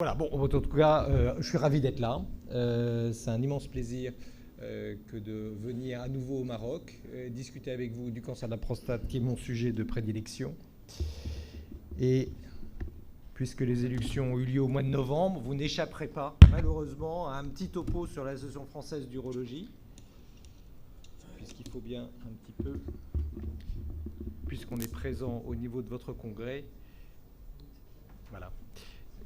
Voilà, bon, en tout cas, je suis ravi d'être là. C'est un immense plaisir que de venir à nouveau au Maroc, discuter avec vous du cancer de la prostate, qui est mon sujet de prédilection. Et puisque les élections ont eu lieu au mois de novembre, vous n'échapperez pas, malheureusement, à un petit topo sur l'Association française d'urologie, puisqu'il faut bien un petit peu, puisqu'on est présent au niveau de votre congrès. Voilà.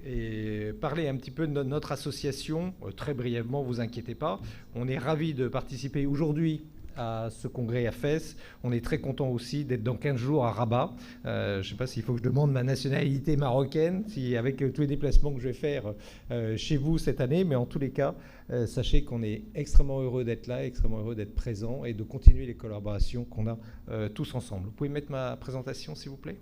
Et parler un petit peu de notre association, très brièvement, vous inquiétez pas. On est ravis de participer aujourd'hui à ce congrès à Fès. On est très content aussi d'être dans 15 jours à Rabat. Je ne sais pas s'il faut que je demande ma nationalité marocaine, avec tous les déplacements que je vais faire chez vous cette année, mais en tous les cas, sachez qu'on est extrêmement heureux d'être là, extrêmement heureux d'être présent et de continuer les collaborations qu'on a tous ensemble. Vous pouvez mettre ma présentation, s'il vous plaît ?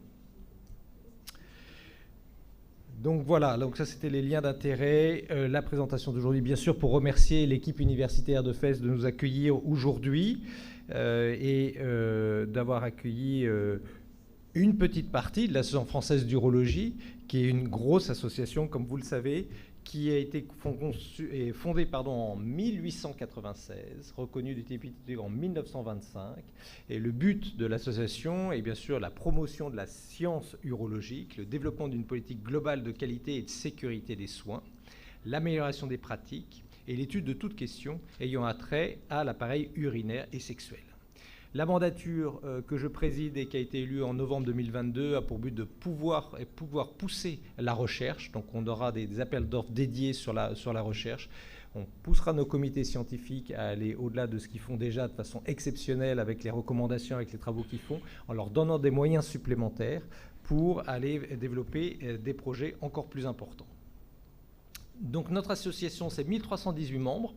Donc voilà, donc ça c'était les liens d'intérêt, la présentation d'aujourd'hui, bien sûr, pour remercier l'équipe universitaire de Fès de nous accueillir aujourd'hui et d'avoir accueilli une petite partie de l'Association française d'urologie, qui est une grosse association, comme vous le savez, qui a été fondée en 1896, reconnue d'utilité en 1925. Et le but de l'association est bien sûr la promotion de la science urologique, le développement d'une politique globale de qualité et de sécurité des soins, l'amélioration des pratiques et l'étude de toute question ayant attrait à l'appareil urinaire et sexuel. La mandature que je préside et qui a été élue en novembre 2022 a pour but de pouvoir pousser la recherche. Donc on aura des appels d'offres dédiés sur la recherche. On poussera nos comités scientifiques à aller au-delà de ce qu'ils font déjà de façon exceptionnelle avec les recommandations, avec les travaux qu'ils font, en leur donnant des moyens supplémentaires pour aller développer des projets encore plus importants. Donc notre association, c'est 1318 membres.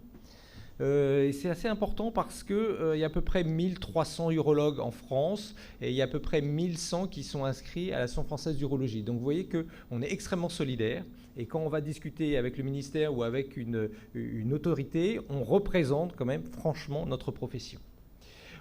Et c'est assez important parce qu'il y a à peu près 1300 urologues en France et il y a à peu près 1100 qui sont inscrits à l'Association française d'urologie. Donc vous voyez qu'on est extrêmement solidaire et quand on va discuter avec le ministère ou avec une autorité, on représente quand même franchement notre profession.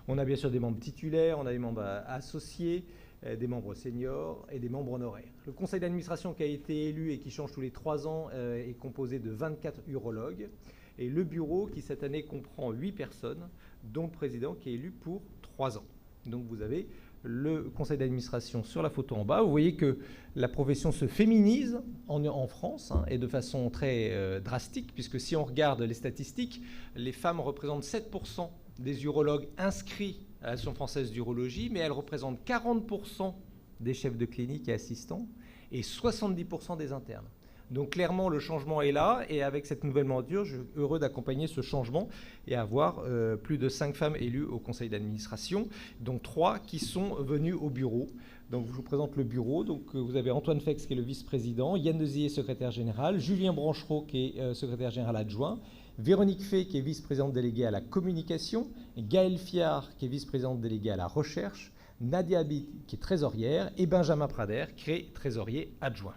On a bien sûr des membres titulaires, on a des membres associés, des membres seniors et des membres honoraires. Le conseil d'administration qui a été élu et qui change tous les 3 ans est composé de 24 urologues. Et le bureau qui cette année comprend 8 personnes, dont le président qui est élu pour 3 ans. Donc vous avez le conseil d'administration sur la photo en bas. Vous voyez que la profession se féminise en France et de façon très drastique, puisque si on regarde les statistiques, les femmes représentent 7% des urologues inscrits à l'Association française d'urologie, mais elles représentent 40% des chefs de clinique et assistants et 70% des internes. Donc clairement, le changement est là et avec cette nouvelle mandature, je suis heureux d'accompagner ce changement et avoir plus de 5 femmes élues au conseil d'administration, dont 3 qui sont venues au bureau. Donc je vous présente le bureau. Donc vous avez Antoine Fex qui est le vice-président, Yann Dezier, secrétaire général, Julien Branchereau qui est secrétaire général adjoint, Véronique Fay qui est vice-présidente déléguée à la communication, Gaëlle Fiard qui est vice-présidente déléguée à la recherche, Nadia Abid qui est trésorière et Benjamin Prader qui est trésorier adjoint.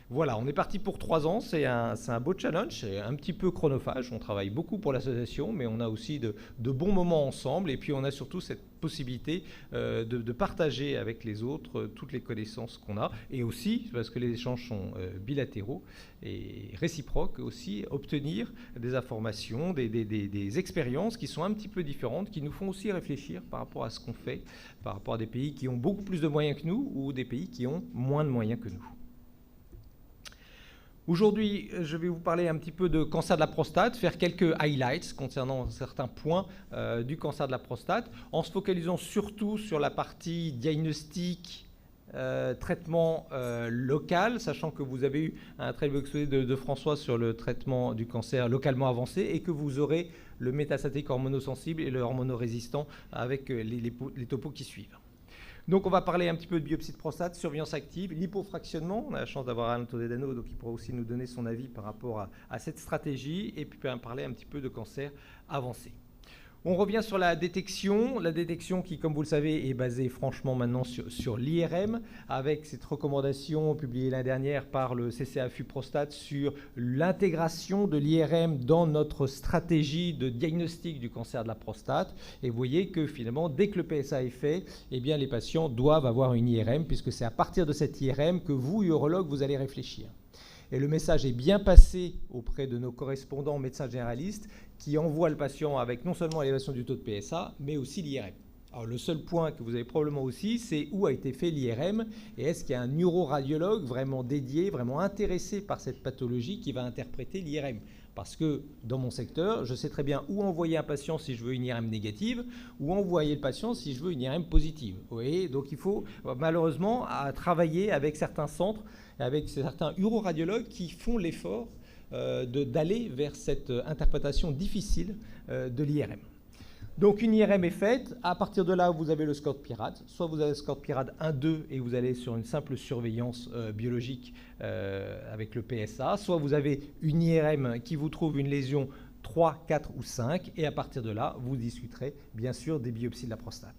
Voilà, on est parti pour 3 ans, c'est un beau challenge, c'est un petit peu chronophage, on travaille beaucoup pour l'association, mais on a aussi de bons moments ensemble, et puis on a surtout cette possibilité de partager avec les autres toutes les connaissances qu'on a, et aussi, parce que les échanges sont bilatéraux et réciproques, aussi obtenir des informations, des expériences qui sont un petit peu différentes, qui nous font aussi réfléchir par rapport à ce qu'on fait, par rapport à des pays qui ont beaucoup plus de moyens que nous, ou des pays qui ont moins de moyens que nous. Aujourd'hui, je vais vous parler un petit peu de cancer de la prostate, faire quelques highlights concernant certains points du cancer de la prostate, en se focalisant surtout sur la partie diagnostic, traitement local, sachant que vous avez eu un très beau exposé de François sur le traitement du cancer localement avancé et que vous aurez le métastatique hormonosensible et le hormonorésistant avec les topos qui suivent. Donc on va parler un petit peu de biopsie de prostate, surveillance active, l'hypofractionnement. On a la chance d'avoir Alain Toledano, donc il pourra aussi nous donner son avis par rapport à cette stratégie, et puis parler un petit peu de cancer avancé. On revient sur la détection qui, comme vous le savez, est basée franchement maintenant sur l'IRM, avec cette recommandation publiée l'année dernière par le CCAFU Prostate sur l'intégration de l'IRM dans notre stratégie de diagnostic du cancer de la prostate. Et vous voyez que finalement, dès que le PSA est fait, eh bien, les patients doivent avoir une IRM, puisque c'est à partir de cette IRM que vous, urologue, vous allez réfléchir. Et le message est bien passé auprès de nos correspondants médecins généralistes qui envoient le patient avec non seulement l'élévation du taux de PSA, mais aussi l'IRM. Alors, le seul point que vous avez probablement aussi, c'est où a été fait l'IRM et est-ce qu'il y a un neuroradiologue vraiment dédié, vraiment intéressé par cette pathologie qui va interpréter l'IRM. Parce que dans mon secteur, je sais très bien où envoyer un patient si je veux une IRM négative, ou envoyer le patient si je veux une IRM positive. Vous voyez, donc il faut malheureusement travailler avec certains centres, avec certains uroradiologues qui font l'effort d'aller vers cette interprétation difficile de l'IRM. Donc une IRM est faite, à partir de là vous avez le score de PIRADS, soit vous avez le score de PIRADS 1-2 et vous allez sur une simple surveillance biologique avec le PSA, soit vous avez une IRM qui vous trouve une lésion 3, 4 ou 5 et à partir de là vous discuterez bien sûr des biopsies de la prostate.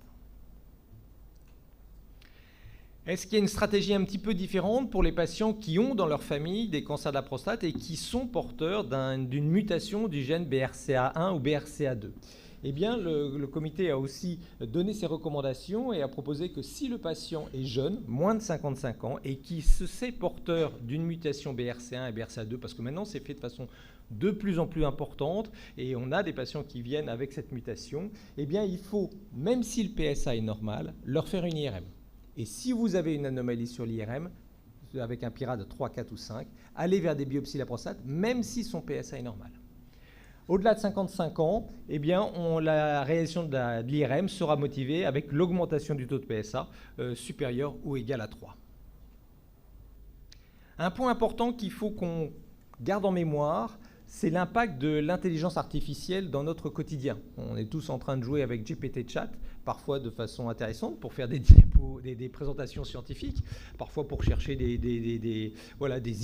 Est-ce qu'il y a une stratégie un petit peu différente pour les patients qui ont dans leur famille des cancers de la prostate et qui sont porteurs d'une mutation du gène BRCA1 ou BRCA2 ? Eh bien, le comité a aussi donné ses recommandations et a proposé que si le patient est jeune, moins de 55 ans, et qui se sait porteur d'une mutation BRCA1 et BRCA2, parce que maintenant c'est fait de façon de plus en plus importante, et on a des patients qui viennent avec cette mutation, eh bien il faut, même si le PSA est normal, leur faire une IRM. Et si vous avez une anomalie sur l'IRM, avec un PIRADS de 3, 4 ou 5, allez vers des biopsies de la prostate, même si son PSA est normal. Au-delà de 55 ans, eh bien, la réalisation de l'IRM sera motivée avec l'augmentation du taux de PSA supérieur ou égal à 3. Un point important qu'il faut qu'on garde en mémoire, c'est l'impact de l'intelligence artificielle dans notre quotidien. On est tous en train de jouer avec GPT-Chat, parfois de façon intéressante pour faire des présentations scientifiques, parfois pour chercher des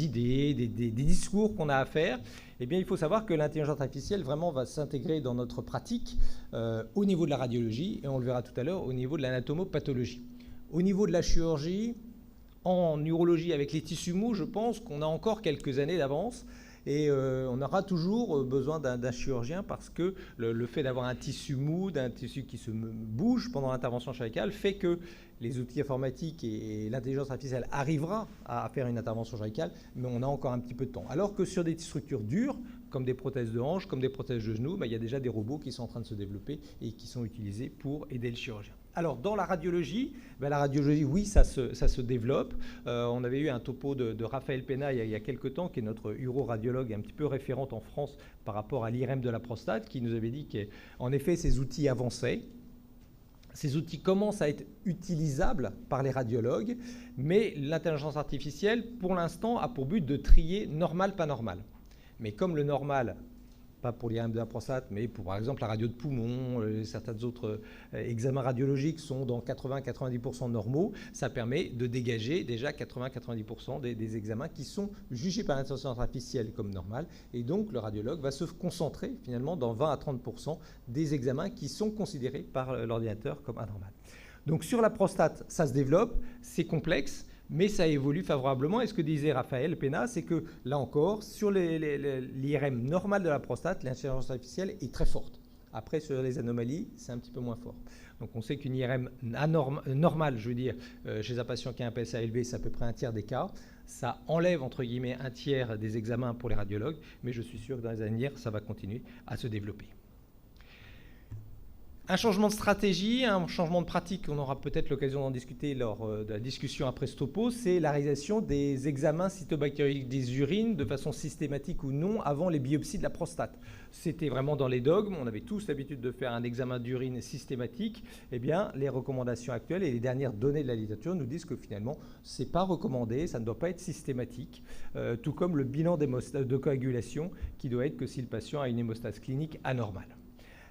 idées, des discours qu'on a à faire. Eh bien, il faut savoir que l'intelligence artificielle vraiment va s'intégrer dans notre pratique au niveau de la radiologie, et on le verra tout à l'heure, au niveau de l'anatomopathologie. Au niveau de la chirurgie, en urologie avec les tissus mous, je pense qu'on a encore quelques années d'avance. Et on aura toujours besoin d'un chirurgien parce que le fait d'avoir un tissu mou, d'un tissu qui se bouge pendant l'intervention chirurgicale fait que les outils informatiques et l'intelligence artificielle arrivera à faire une intervention chirurgicale, mais on a encore un petit peu de temps. Alors que sur des structures dures, comme des prothèses de hanche, comme des prothèses de genoux, il y a déjà des robots qui sont en train de se développer et qui sont utilisés pour aider le chirurgien. Alors, dans la radiologie, oui, ça se développe. On avait eu un topo de Raphaël Pena il y a quelques temps, qui est notre uroradiologue un petit peu référente en France par rapport à l'IRM de la prostate, qui nous avait dit qu'en effet, ces outils avançaient. Ces outils commencent à être utilisables par les radiologues, mais l'intelligence artificielle, pour l'instant, a pour but de trier normal, pas normal. Mais comme le normal, pas pour l'IRM de la prostate, mais pour par exemple la radio de poumon, certains autres examens radiologiques sont dans 80-90% normaux, ça permet de dégager déjà 80-90% des examens qui sont jugés par l'intelligence artificielle comme normal, et donc le radiologue va se concentrer finalement dans 20 à 30% des examens qui sont considérés par l'ordinateur comme anormal. Donc sur la prostate, ça se développe, c'est complexe, mais ça évolue favorablement. Et ce que disait Raphaël Pena, c'est que, là encore, sur l'IRM normale de la prostate, l'intelligence artificielle est très forte. Après, sur les anomalies, c'est un petit peu moins fort. Donc on sait qu'une IRM normale, je veux dire, chez un patient qui a un PSA élevé, c'est à peu près un tiers des cas. Ça enlève, entre guillemets, un tiers des examens pour les radiologues, mais je suis sûr que dans les années à venir, ça va continuer à se développer. Un changement de stratégie, un changement de pratique, on aura peut-être l'occasion d'en discuter lors de la discussion après ce topo, c'est la réalisation des examens cytobactériques des urines de façon systématique ou non avant les biopsies de la prostate. C'était vraiment dans les dogmes, on avait tous l'habitude de faire un examen d'urine systématique. Eh bien, les recommandations actuelles et les dernières données de la littérature nous disent que finalement, ce n'est pas recommandé, ça ne doit pas être systématique, tout comme le bilan de coagulation qui doit être que si le patient a une hémostase clinique anormale.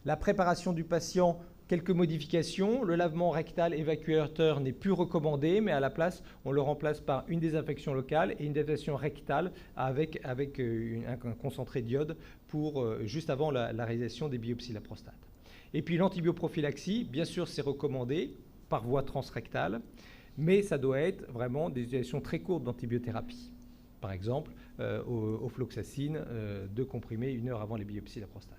La préparation du patient, quelques modifications. Le lavement rectal évacuateur n'est plus recommandé, mais à la place, on le remplace par une désinfection locale et une désinfection rectale avec un concentré d'iode pour juste avant la réalisation des biopsies de la prostate. Et puis l'antibioprophylaxie, bien sûr, c'est recommandé par voie transrectale, mais ça doit être vraiment des utilisations très courtes d'antibiothérapie. Par exemple, ofloxacine, 2 comprimés 1 heure avant les biopsies de la prostate.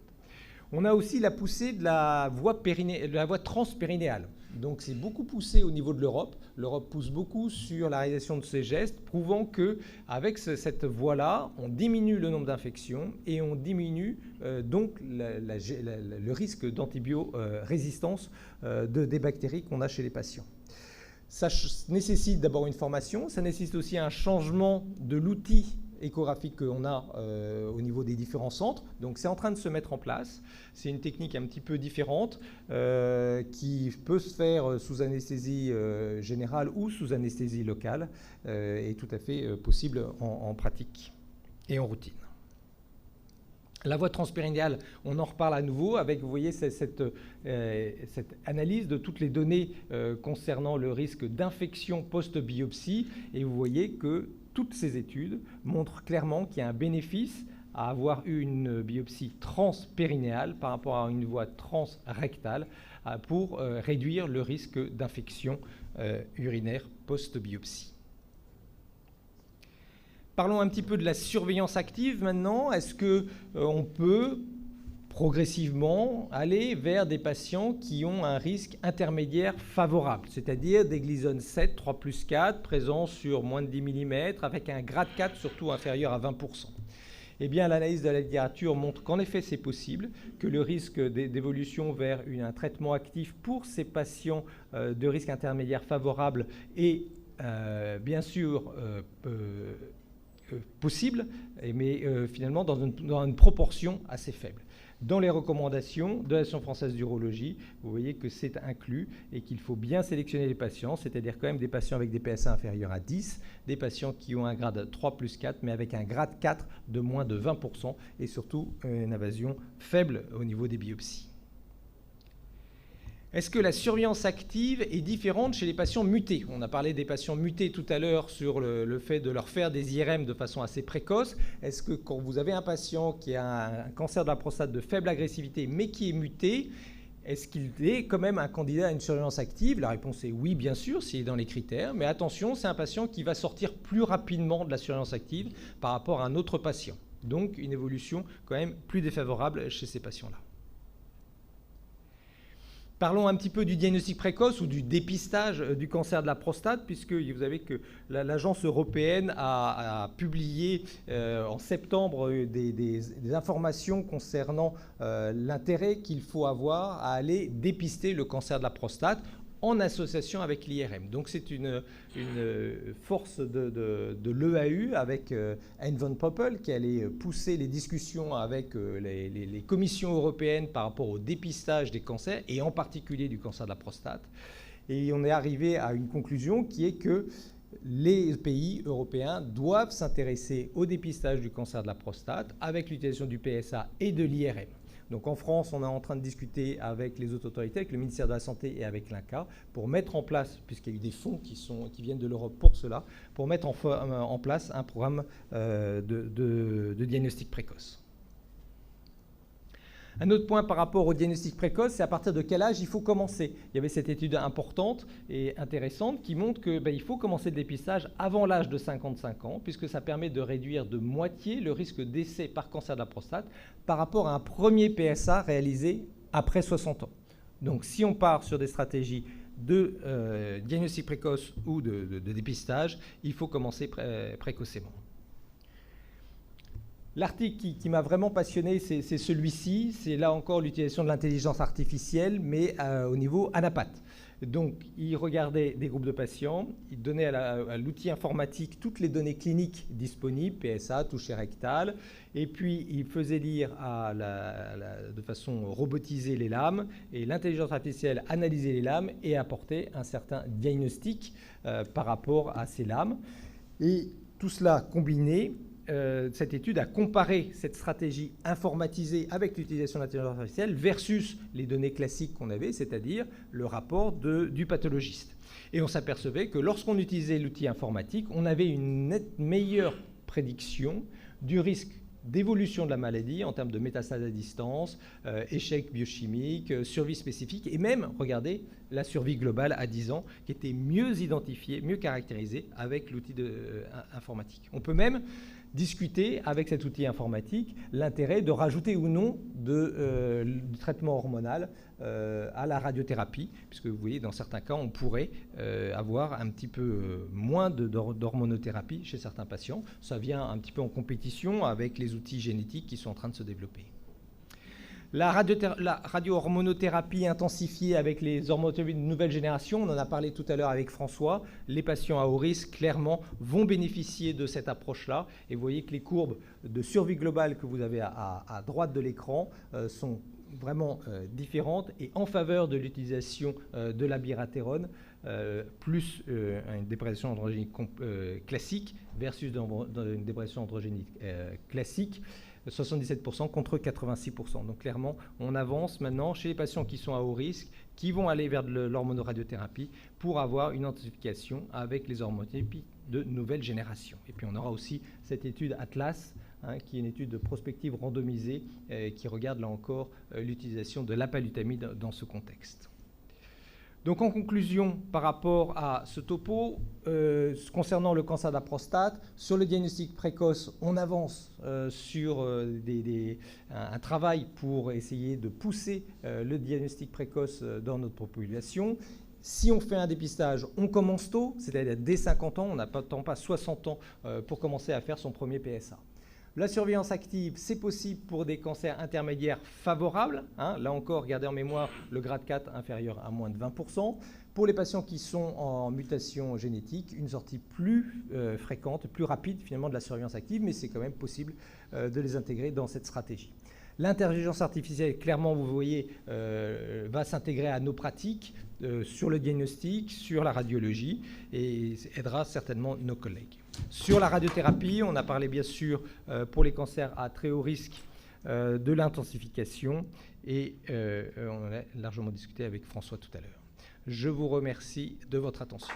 On a aussi la poussée de la voie transpérinéale. Donc c'est beaucoup poussé au niveau de l'Europe. L'Europe pousse beaucoup sur la réalisation de ces gestes, prouvant qu'avec cette voie-là, on diminue le nombre d'infections et on diminue donc le risque d'antibiorésistance des bactéries qu'on a chez les patients. Ça nécessite d'abord une formation, ça nécessite aussi un changement de l'outil échographique qu'on a au niveau des différents centres. Donc c'est en train de se mettre en place. C'est une technique un petit peu différente qui peut se faire sous anesthésie générale ou sous anesthésie locale et tout à fait possible en pratique et en routine. La voie transpérinéale, on en reparle à nouveau avec, vous voyez, cette analyse de toutes les données concernant le risque d'infection post-biopsie. Et vous voyez que toutes ces études montrent clairement qu'il y a un bénéfice à avoir eu une biopsie transpérinéale par rapport à une voie transrectale pour réduire le risque d'infection urinaire post-biopsie. Parlons un petit peu de la surveillance active maintenant. Est-ce qu'on peut progressivement aller vers des patients qui ont un risque intermédiaire favorable, c'est-à-dire des Gleason 7, 3+4, présents sur moins de 10 mm, avec un grade 4 surtout inférieur à 20%. Eh bien, l'analyse de la littérature montre qu'en effet, c'est possible, que le risque d'évolution vers un traitement actif pour ces patients de risque intermédiaire favorable est bien sûr possible, mais finalement dans une proportion assez faible. Dans les recommandations de l'Association française d'urologie, vous voyez que c'est inclus et qu'il faut bien sélectionner les patients, c'est-à-dire quand même des patients avec des PSA inférieurs à 10, des patients qui ont un grade 3+4, mais avec un grade 4 de moins de 20% et surtout une invasion faible au niveau des biopsies. Est-ce que la surveillance active est différente chez les patients mutés? On a parlé des patients mutés tout à l'heure sur le fait de leur faire des IRM de façon assez précoce. Est-ce que quand vous avez un patient qui a un cancer de la prostate de faible agressivité mais qui est muté, est-ce qu'il est quand même un candidat à une surveillance active? La réponse est oui, bien sûr, s'il est dans les critères. Mais attention, c'est un patient qui va sortir plus rapidement de la surveillance active par rapport à un autre patient. Donc une évolution quand même plus défavorable chez ces patients-là. Parlons un petit peu du diagnostic précoce ou du dépistage du cancer de la prostate, puisque vous savez que l'Agence européenne a publié en septembre des informations concernant l'intérêt qu'il faut avoir à aller dépister le cancer de la prostate en association avec l'IRM. Donc c'est une force de l'EAU avec Hein van Poppel qui allait pousser les discussions avec les commissions européennes par rapport au dépistage des cancers et en particulier du cancer de la prostate. Et on est arrivé à une conclusion qui est que les pays européens doivent s'intéresser au dépistage du cancer de la prostate avec l'utilisation du PSA et de l'IRM. Donc en France, on est en train de discuter avec les autorités, avec le ministère de la Santé et avec l'INCa, pour mettre en place, puisqu'il y a eu des fonds qui viennent de l'Europe pour cela, pour mettre en place un programme de diagnostic précoce. Un autre point par rapport au diagnostic précoce, c'est à partir de quel âge il faut commencer. Il y avait cette étude importante et intéressante qui montre qu'il faut commencer le dépistage avant l'âge de 55 ans, puisque ça permet de réduire de moitié le risque d'essai par cancer de la prostate par rapport à un premier PSA réalisé après 60 ans. Donc si on part sur des stratégies de diagnostic précoce ou de dépistage, il faut commencer précocement. L'article qui m'a vraiment passionné, c'est celui-ci. C'est là encore l'utilisation de l'intelligence artificielle, mais au niveau anapath. Donc, il regardait des groupes de patients, il donnait à l'outil informatique toutes les données cliniques disponibles, PSA, toucher rectal, et puis il faisait lire de façon robotisée les lames, et l'intelligence artificielle analysait les lames et apportait un certain diagnostic par rapport à ces lames. Et tout cela combiné, cette étude a comparé cette stratégie informatisée avec l'utilisation de l'intelligence artificielle versus les données classiques qu'on avait, c'est-à-dire le rapport du pathologiste. Et on s'apercevait que lorsqu'on utilisait l'outil informatique, on avait une nette meilleure prédiction du risque d'évolution de la maladie en termes de métastase à distance, échec biochimique, survie spécifique et même, regardez, la survie globale à 10 ans qui était mieux identifiée, mieux caractérisée avec l'outil informatique. On peut même discuter avec cet outil informatique l'intérêt de rajouter ou non du traitement hormonal à la radiothérapie, puisque vous voyez, dans certains cas, on pourrait avoir un petit peu moins d'hormonothérapie chez certains patients. Ça vient un petit peu en compétition avec les outils génétiques qui sont en train de se développer. La radio-hormonothérapie intensifiée avec les hormonothérapies de nouvelle génération, on en a parlé tout à l'heure avec François, les patients à haut risque, clairement, vont bénéficier de cette approche-là. Et vous voyez que les courbes de survie globale que vous avez à droite de l'écran sont vraiment différentes et en faveur de l'utilisation de l'abiraterone, plus une dépression androgénique classique versus une dépression androgénique classique. 77% contre 86%. Donc clairement, on avance maintenant chez les patients qui sont à haut risque, qui vont aller vers de l'hormonoradiothérapie pour avoir une identification avec les hormonothérapies de nouvelle génération. Et puis on aura aussi cette étude Atlas, qui est une étude prospective randomisée qui regarde là encore l'utilisation de l'apalutamide dans ce contexte. Donc en conclusion, par rapport à ce topo, concernant le cancer de la prostate, sur le diagnostic précoce, on avance sur un travail pour essayer de pousser le diagnostic précoce dans notre population. Si on fait un dépistage, on commence tôt, c'est-à-dire dès 50 ans, on n'attend pas 60 ans pour commencer à faire son premier PSA. La surveillance active, c'est possible pour des cancers intermédiaires favorables. Là encore, gardez en mémoire le grade 4 inférieur à moins de 20%. Pour les patients qui sont en mutation génétique, une sortie plus fréquente, plus rapide finalement de la surveillance active, mais c'est quand même possible de les intégrer dans cette stratégie. L'intelligence artificielle, clairement, vous voyez, va s'intégrer à nos pratiques sur le diagnostic, sur la radiologie, et aidera certainement nos collègues. Sur la radiothérapie, on a parlé bien sûr pour les cancers à très haut risque de l'intensification, et on en a largement discuté avec François tout à l'heure. Je vous remercie de votre attention.